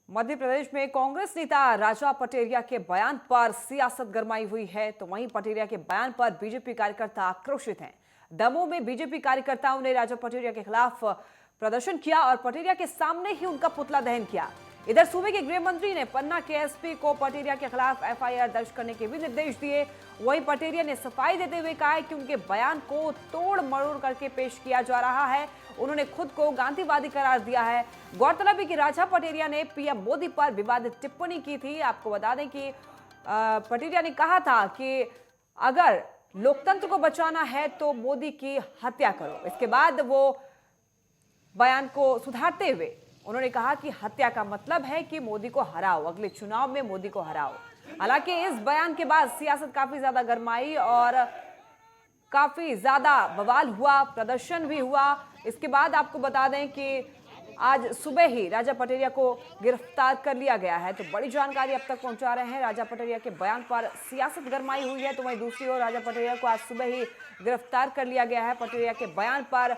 मध्य प्रदेश में कांग्रेस नेता राजा पटेरिया के बयान पर सियासत गरमाई हुई है, तो वहीं पटेरिया के बयान पर बीजेपी कार्यकर्ता आक्रोशित हैं। दमोह में बीजेपी कार्यकर्ताओं ने राजा पटेरिया के खिलाफ प्रदर्शन किया और पटेरिया के सामने ही उनका पुतला दहन किया। इधर सूबे के गृह मंत्री ने पन्ना के एसपी को पटेरिया के खिलाफ एफआईआर दर्ज करने के भी निर्देश दिए। वहीं पटेरिया ने सफाई देते हुए कहा है कि उनके बयान को तोड़ मरोड़ करके पेश किया जा रहा है। उन्होंने खुद को गांधीवादी करार दिया है। गौरतलब है कि राजा पटेरिया ने पीएम मोदी पर विवादित टिप्पणी की थी। आपको बता दें कि पटेरिया ने कहा था कि अगर लोकतंत्र को बचाना है तो मोदी की हत्या करो। इसके बाद वो बयान को सुधारते हुए उन्होंने कहा कि हत्या का मतलब है कि मोदी को हराओ, अगले चुनाव में मोदी को हराओ। हालांकि इस बयान के बाद सियासत काफी ज्यादा गरमाई और काफी ज्यादा बवाल हुआ, प्रदर्शन भी हुआ। इसके बाद आपको बता दें कि आज सुबह ही राजा पटेरिया को गिरफ्तार कर लिया गया है। तो बड़ी जानकारी अब तक पहुंचा रहे हैं। राजा पटेरिया के बयान पर सियासत गरमाई हुई है, तो वहीं दूसरी ओर राजा पटेरिया को आज सुबह ही गिरफ्तार कर लिया गया है। पटेरिया के बयान पर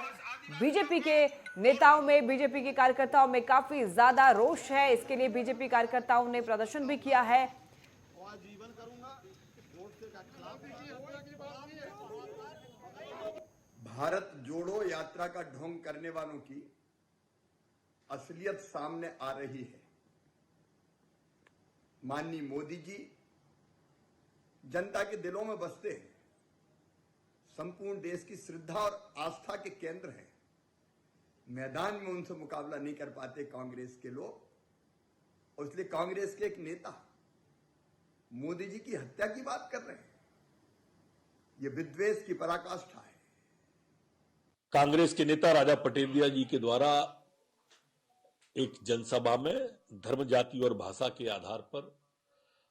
बीजेपी के नेताओं में, बीजेपी के कार्यकर्ताओं में काफी ज्यादा रोष है। इसके लिए बीजेपी कार्यकर्ताओं ने प्रदर्शन भी किया है। भारत जोड़ो यात्रा का ढोंग करने वालों की असलियत सामने आ रही है। माननीय मोदी जी जनता के दिलों में बसते हैं, संपूर्ण देश की श्रद्धा और आस्था के केंद्र हैं। मैदान में उनसे मुकाबला नहीं कर पाते कांग्रेस के लोग, और इसलिए कांग्रेस के एक नेता मोदी जी की हत्या की बात कर रहे हैं। यह विद्वेष की पराकाष्ठा है। कांग्रेस के नेता राजा पटेरिया जी के द्वारा एक जनसभा में धर्म, जाति और भाषा के आधार पर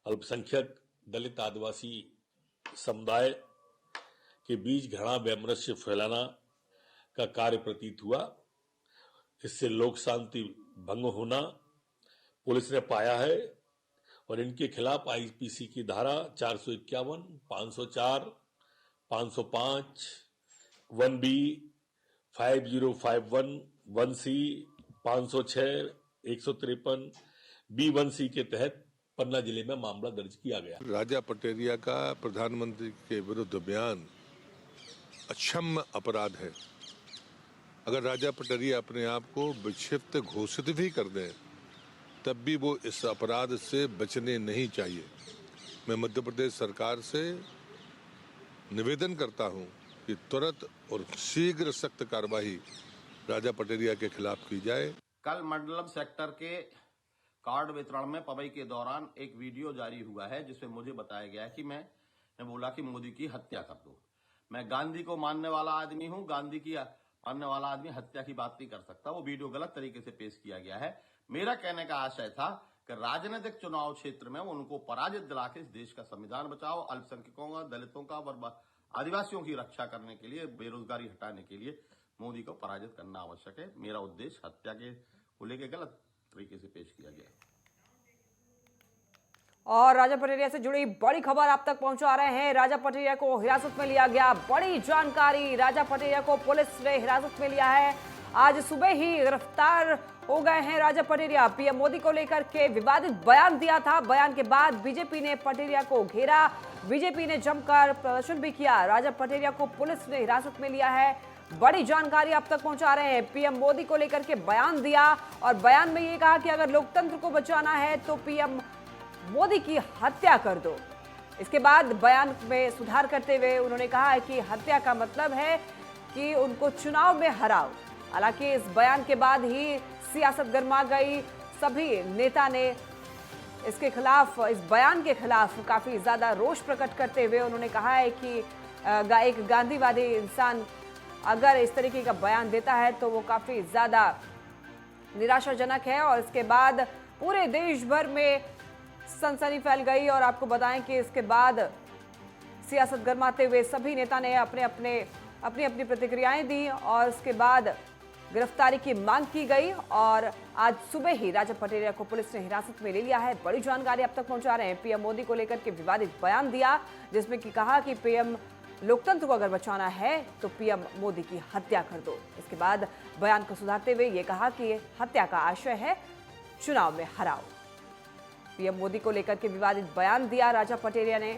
अल्पसंख्यक, दलित, आदिवासी समुदाय के बीच घृणा वैमनस्य फैलाना का कार्य प्रतीत हुआ। इससे लोक शांति भंग होना पुलिस ने पाया है और इनके खिलाफ आईपीसी की धारा 451, 504, 505, 1B, 5051, 1C, 506, 153, B1C के तहत पन्ना जिले में मामला दर्ज किया गया। राजा पटेरिया का प्रधानमंत्री के विरुद्ध बयान अक्षम्य अपराध है। अगर राजा पटेरिया अपने आप को विक्षिप्त घोषित भी कर दें तब भी वो इस अपराध से बचने नहीं चाहिए। मैं मध्य प्रदेश सरकार से निवेदन करता हूं कि तुरंत और शीघ्र सख्त कार्रवाई राजा पटेरिया के खिलाफ की जाए। कल मंडलम सेक्टर के कार्ड वितरण में पवई के दौरान एक वीडियो जारी हुआ है जिसमें मुझे बताया गया है कि मैंने बोला कि मोदी की हत्या कर दो। मैं गांधी को मानने वाला आदमी हूं, गांधी की मानने वाला आदमी हत्या की बात नहीं कर सकता। वो वीडियो गलत तरीके से पेश किया गया है। मेरा कहने का आशय था कि राजनीतिक चुनाव क्षेत्र में उनको पराजित दिला के इस देश का संविधान बचाओ, अल्पसंख्यकों का, दलितों का और आदिवासियों की रक्षा करने के लिए, बेरोजगारी हटाने के लिए मोदी को पराजित करना आवश्यक है। मेरा उद्देश्य हत्या के को लेकर गलत तरीके से पेश किया गया। और राजा पटेरिया से जुड़ी बड़ी खबर आप तक पहुंचा रहे हैं। राजा पटेरिया को हिरासत में लिया गया। बड़ी जानकारी, राजा पटेरिया को पुलिस ने हिरासत में लिया है। आज सुबह ही गिरफ्तार हो गए हैं राजा पटेरिया। पीएम मोदी को लेकर के विवादित बयान दिया था। बयान के बाद बीजेपी ने पटेरिया को घेरा। बीजेपी ने जमकर प्रदर्शन भी किया। राजा पटेरिया को पुलिस ने हिरासत में लिया है। बड़ी जानकारी आप तक पहुंचा रहे हैं। पीएम मोदी को लेकर के बयान दिया और बयान में ये कहा कि अगर लोकतंत्र को बचाना है तो पीएम मोदी की हत्या कर दो। इसके बाद बयान में सुधार करते हुए उन्होंने कहा है कि हत्या का मतलब है कि उनको चुनाव में हराओ। हालांकि इस बयान के बाद ही सियासत गर्मा गई। सभी नेता ने इसके खिलाफ, इस बयान के खिलाफ काफी ज्यादा रोष प्रकट करते हुए उन्होंने कहा है कि एक गांधीवादी इंसान अगर इस तरीके का बयान देता है तो वो काफी ज्यादा निराशाजनक है। और इसके बाद पूरे देश भर में सनसनी फैल गई। और आपको बताएं कि इसके बाद सियासत गरमाते हुए सभी नेता ने अपनी अपनी प्रतिक्रियाएं दी और उसके बाद गिरफ्तारी की मांग की गई। और आज सुबह ही राजा पटेरिया को पुलिस ने हिरासत में ले लिया है। बड़ी जानकारी अब तक पहुंचा रहे हैं। पीएम मोदी को लेकर के विवादित बयान दिया जिसमें कि कहा कि पीएम लोकतंत्र को अगर बचाना है तो पीएम मोदी की हत्या कर दो। इसके बाद बयान को सुधारते हुए ये कहा कि हत्या का आशय है चुनाव में हराओ। पीएम मोदी को लेकर के विवादित बयान दिया राजा पटेरिया ने।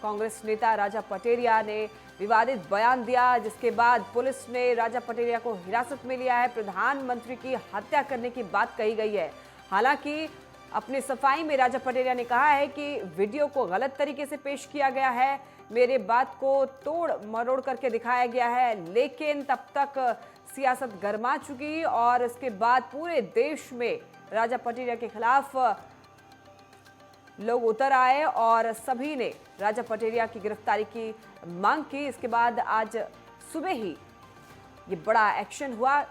कांग्रेस नेता राजा पटेरिया ने विवादित बयान दिया, जिसके बाद पुलिस ने राजा पटेरिया को हिरासत में लिया है। प्रधानमंत्री की हत्या करने की बात कही गई है। हालांकि अपनी सफाई में राजा पटेरिया ने कहा है कि वीडियो को गलत तरीके से पेश किया गया है, मेरे बात को तोड़ मरोड़ करके दिखाया गया है। लेकिन तब तक सियासत गर्मा चुकी और इसके बाद पूरे देश में राजा पटेरिया के खिलाफ लोग उतर आए और सभी ने राजा पटेरिया की गिरफ्तारी की मांग की। इसके बाद आज सुबह ही ये बड़ा एक्शन हुआ।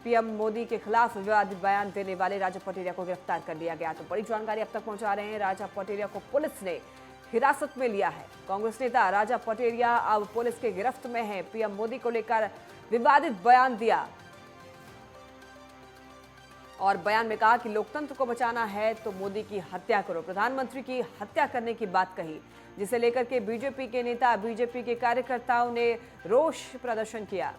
पीएम मोदी के खिलाफ विवादित बयान देने वाले राजा पटेरिया को गिरफ्तार कर लिया गया। तो बड़ी जानकारी अब तक पहुंचा रहे हैं, राजा पटेरिया को पुलिस ने हिरासत में लिया है। कांग्रेस नेता राजा पटेरिया अब पुलिस के गिरफ्त में है। पीएम मोदी को लेकर विवादित बयान दिया और बयान में कहा कि लोकतंत्र को बचाना है तो मोदी की हत्या करो। प्रधानमंत्री की हत्या करने की बात कही, जिसे लेकर के बीजेपी के नेता, बीजेपी के कार्यकर्ताओं ने रोष प्रदर्शन किया।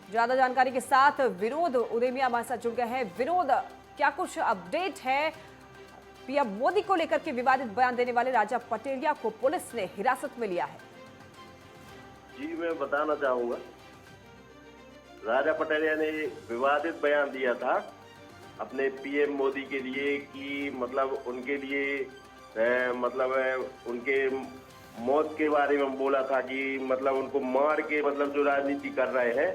ज्यादा जानकारी के साथ विनोद उदेमिया हमारे साथ जुड़ गए हैं। विनोद, क्या कुछ अपडेट है? पीएम मोदी को लेकर के विवादित बयान देने वाले राजा पटेरिया को पुलिस ने हिरासत में लिया है। जी, मैं बताना चाहूंगा, राजा पटेरिया ने विवादित बयान दिया था अपने पीएम मोदी के लिए कि मतलब उनके लिए उनके मौत के बारे में बोला था कि मतलब उनको मार के मतलब जो राजनीति कर रहे हैं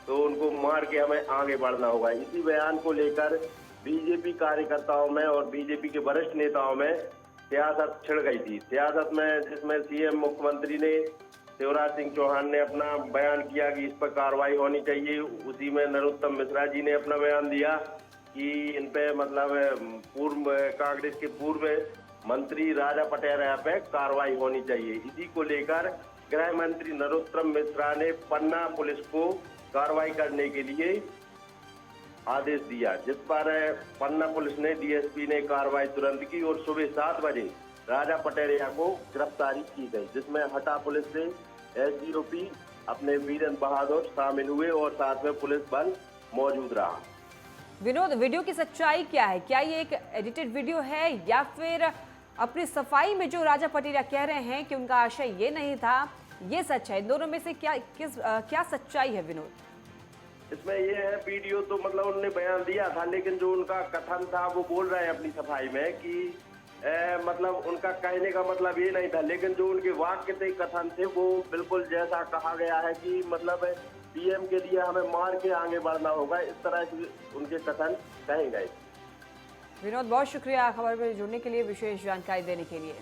तो उनको मार के हमें आगे बढ़ना होगा। इसी बयान को लेकर बीजेपी कार्यकर्ताओं में और बीजेपी के वरिष्ठ नेताओं में सियासत छिड़ गई थी। सियासत में जिसमें सीएम मुख्यमंत्री ने शिवराज सिंह चौहान ने अपना बयान किया कि इस पर कार्रवाई होनी चाहिए। उसी में नरोत्तम मिश्रा जी ने अपना बयान दिया कि इन पे मतलब पूर्व कांग्रेस के पूर्व मंत्री राजा पटेरिया पे कार्रवाई होनी चाहिए। इसी को लेकर गृह मंत्री नरोत्तम मिश्रा ने पन्ना पुलिस को कार्रवाई करने के लिए आदेश दिया, जिस पर पन्ना पुलिस ने डीएसपी ने कार्रवाई तुरंत की और सुबह 7 बजे राजा पटेरिया को गिरफ्तारी की गई, जिसमें हटा पुलिस से एसडीओपी अपने वीरेंद्र बहादुर शामिल हुए और साथ में पुलिस बल मौजूद रहा। विनोद, वीडियो की सच्चाई क्या है? क्या ये एक एडिटेड वीडियो है या फिर अपनी सफाई में जो राजा पटेरिया कह रहे हैं कि उनका आशय ये नहीं था, ये सच है? इन दोनों में से क्या सच्चाई है विनोद? इसमें ये है, वीडियो तो मतलब उन्होंने बयान दिया था, लेकिन जो उनका कथन था वो बोल रहे हैं अपनी सफाई में कि मतलब उनका कहने का मतलब ये नहीं था, लेकिन जो उनके वाक्य थे, कथन थे, वो बिल्कुल जैसा कहा गया है कि मतलब पीएम के लिए हमें मार के आगे बढ़ना होगा, इस तरह से उनके कथन कहे गए। विनोद, बहुत शुक्रिया खबर में जुड़ने के लिए, विशेष जानकारी देने के लिए।